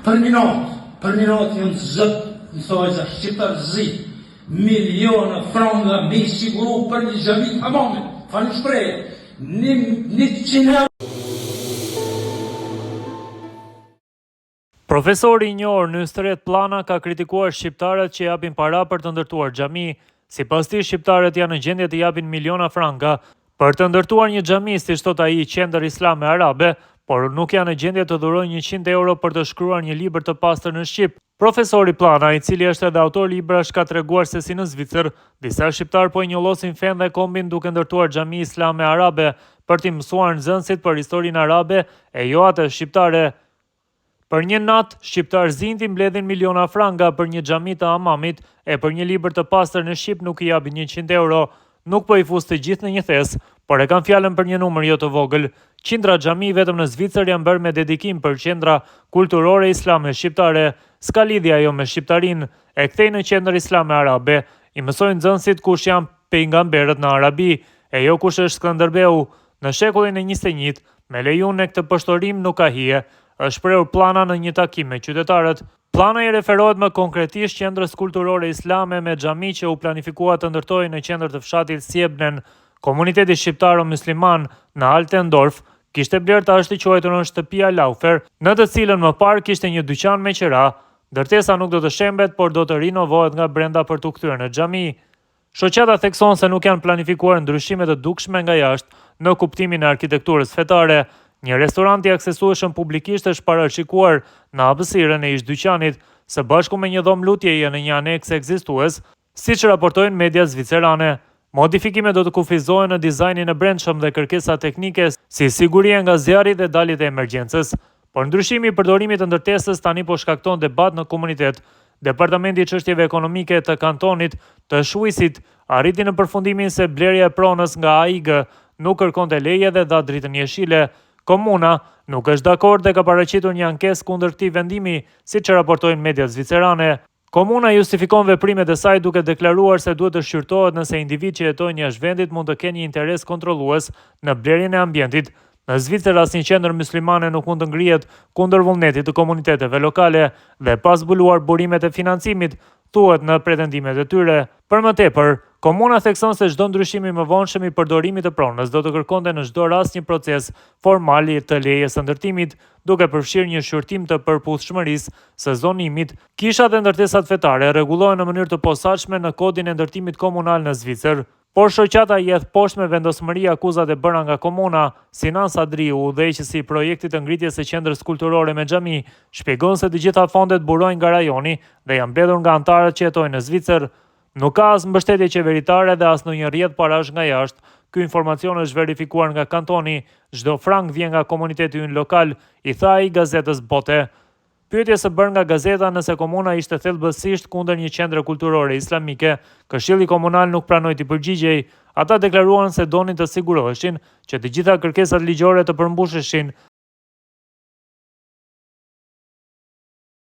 Për minut janë zët, mësoj za shqiptar zi, miliona franga me i siguru për një xhami të hamamit, falë shprehje, 100 euro. Profesori i njohur Nusret Plana ka kritikuar shqiptarët që japin para për të ndërtuar xhami. Sipas tij, shqiptarët janë në gjendje të japin miliona franga për të ndërtuar një xhami, siç thot ai, qendër islame arabe, por nuk janë në gjendje të dhurojnë 100 euro për të shkruar një libër të pastër në shqip. Profesori Plana, i cili është edhe autor librash, ka treguar se si në Zvicër, disa shqiptar po i njollosin fen dhe kombin duke ndërtuar xhami islame arabe për t'i mësuar nxënësit për historinë arabe e jo atë shqiptare. Për një natë, shqiptar zinti mbledhin miliona franga për një xhami të hamamit e për një libër të pastër në shqip nuk i japin 100 euro. Nuk po i fus të gjithë në një thes, por e kanë fjalën për një numër jo të vogël. Qindra xhami vetëm në Zvicër janë bërë me dedikim për qendra kulturore islame shqiptare. S'ka lidhje ajo me shqiptarinë, e kthej në qendër islame arabe. I mësojnë nxënësit kush janë pejgamberët në Arabi, e jo kush është Skënderbeu. Në shekullin e 21, me lejuar këtë pështorim nuk ka hije, është shprehur Plana në një takim me qytetarët. Plana i referohet më konkretisht qendrës kulturore islame me xhami që u planifikuar të ndërtojë në qendër të fshatit Sjebnen. Komuniteti shqiptaro-musliman në Altendorf kishte blerë tash të quajtur në shtëpia Laufer, në të cilën më parë kishte një dyqan me qira. Ndërtesa nuk do të shembet, por do të rinovohet nga brenda për t'u kthyer në xhami. Shoqata thekson se nuk janë planifikuar ndryshime të dukshme nga jashtë në kuptimin e arkitekturës fetare. Një restorant i aksesueshëm publikisht është parashikuar në hapësirën e ish dyqanit, së bashku me një dhomë lutjeje në një aneks ekzistues, siç raportojnë media zvicerane. Modifikimet do të kufizohen në dizajnin e brendshëm dhe kërkesa teknike, si siguria nga zjarri dhe daljet e emergjencës. Por ndryshimi i përdorimit të ndërtesës tani po shkakton debat në komunitet. Departamenti i çështjeve ekonomike të kantonit të Shkuisit arriti në përfundimin se blerja e pronës nga AIG nuk kërkonte leje dhe dha dritën jeshile. Komuna nuk është dakord dhe ka paraqitur një ankesë kundër këtij vendimi, siç raportojnë mediat zvicerane. Komuna justifikon veprimet e saj duke deklaruar se duhet të shqyrtohet nëse individ që jetojnë jashtë vendit mund të kenë një interes kontrollues në blerjen e ambientit. Në Zvicër asnjë qendër myslimane nuk mund të ngrihet kundër vullnetit të komuniteteve lokale dhe pas zbuluar burimet e financimit, thuhet në pretendimet e tyre. Për më tepër, komuna thekson se çdo ndryshim i mëvonshëm i përdorimit të pronës do të kërkonte në çdo rast një proces formal të lejes së ndërtimit, duke përfshirë një shqyrtim të përputhshmërisë së zonimit. Kishat dhe ndërtesat fetare rregullohen në mënyrë të posaçme në kodin e ndërtimit komunal në Zvicër. Por shoqata i hedh poshtë me vendosmëri akuzat e bëra nga komuna. Sinan Sadriu, udhëheqësi i projektit të ngritjes së qendrës kulturore me xhami, shpjegon se të gjitha fondet burojnë nga rajoni dhe janë mbledhur nga anëtarët që jetojnë në Zvicër. Nuk ka as mbështetje qeveritare dhe as ndonjë rrjedh parash nga jashtë. Ky informacion është verifikuar nga kantoni. Çdo frank vjen nga komuniteti ynë lokal, i tha ai gazetës Bote. Pyetje së bërë nga gazeta nëse komuna ishte thelbësisht kundër një qendre kulturore islamike, Këshilli Komunal nuk pranoi të përgjigjej. Ata deklaruan se donin të siguroheshin që të gjitha kërkesat ligjore të përmbusheshin